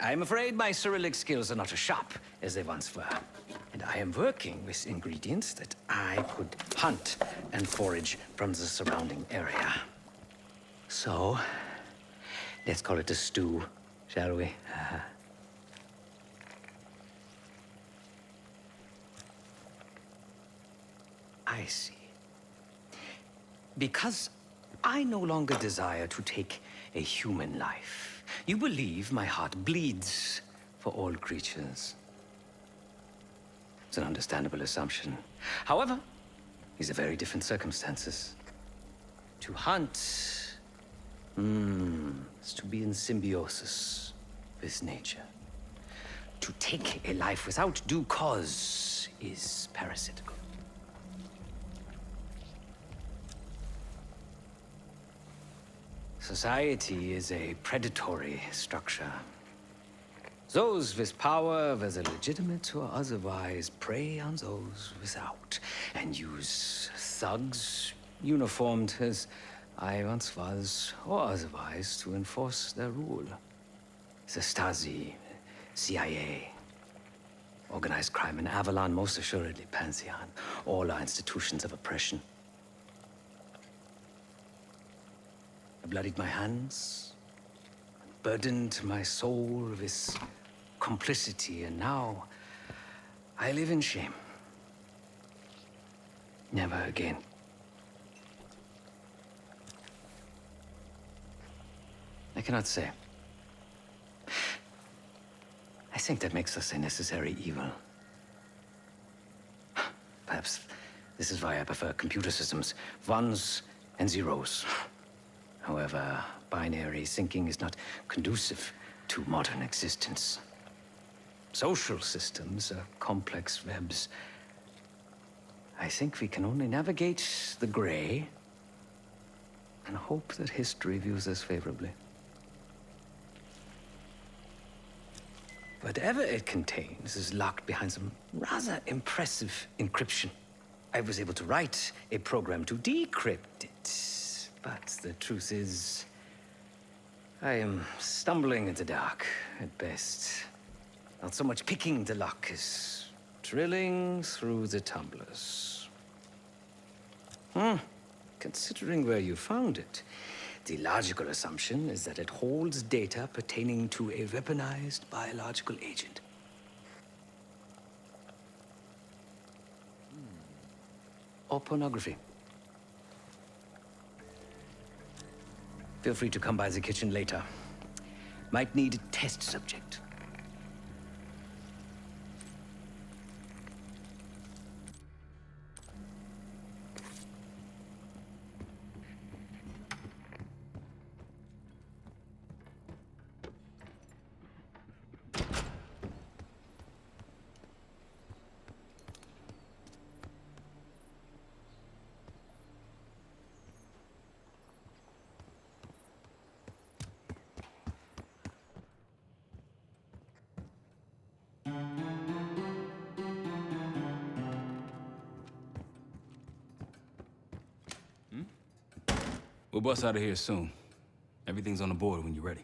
I'm afraid my Cyrillic skills are not as sharp as they once were. And I am working with ingredients that I could hunt and forage from the surrounding area. So, let's call it a stew, shall we? I see. Because I no longer desire to take a human life, you believe my heart bleeds for all creatures. It's an understandable assumption. However, these are very different circumstances. To hunt, is to be in symbiosis with nature. To take a life without due cause is parasitical. Society is a predatory structure. Those with power, whether legitimate or otherwise, prey on those without, and use thugs, uniformed as I once was, or otherwise, to enforce their rule. The Stasi, CIA, organized crime in Avalon, most assuredly Pantheon, all are institutions of oppression. I bloodied my hands, burdened my soul with complicity, and now I live in shame. Never again. I cannot say. I think that makes us a necessary evil. Perhaps this is why I prefer computer systems, ones and zeros. However, binary thinking is not conducive to modern existence. Social systems are complex webs. I think we can only navigate the gray and hope that history views us favorably. Whatever it contains is locked behind some rather impressive encryption. I was able to write a program to decrypt it. But the truth is, I am stumbling in the dark, at best. Not so much picking the lock as drilling through the tumblers. Considering where you found it, The logical assumption is that it holds data pertaining to a weaponized biological agent. Or pornography. Feel free to come by the kitchen later. Might need a test subject. We'll bust out of here soon. Everything's on the board when you're ready.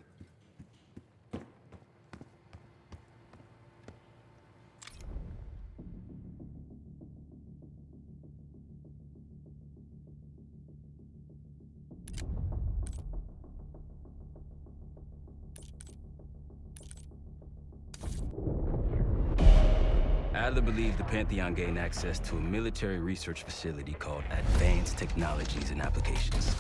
Adler believed the Pantheon gained access to a military research facility called Advanced Technologies and Applications.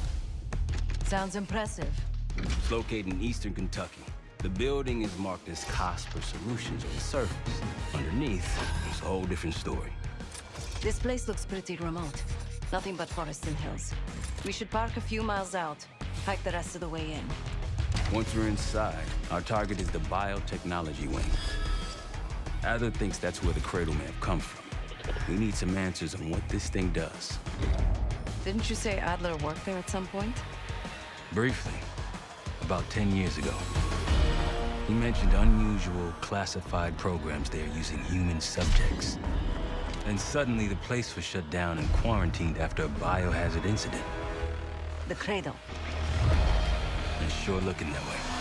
Sounds impressive. It's located in eastern Kentucky. The building is marked as Cosper Solutions on the surface. Underneath, it's a whole different story. This place looks pretty remote. Nothing but forests and hills. We should park a few miles out, hike the rest of the way in. Once we're inside, our target is the biotechnology wing. Adler thinks that's where the cradle may have come from. We need some answers on what this thing does. Didn't you say Adler worked there at some point? Briefly, about 10 years ago. He mentioned unusual classified programs there using human subjects. And suddenly the place was shut down and quarantined after a biohazard incident. The cradle. It's sure looking that way.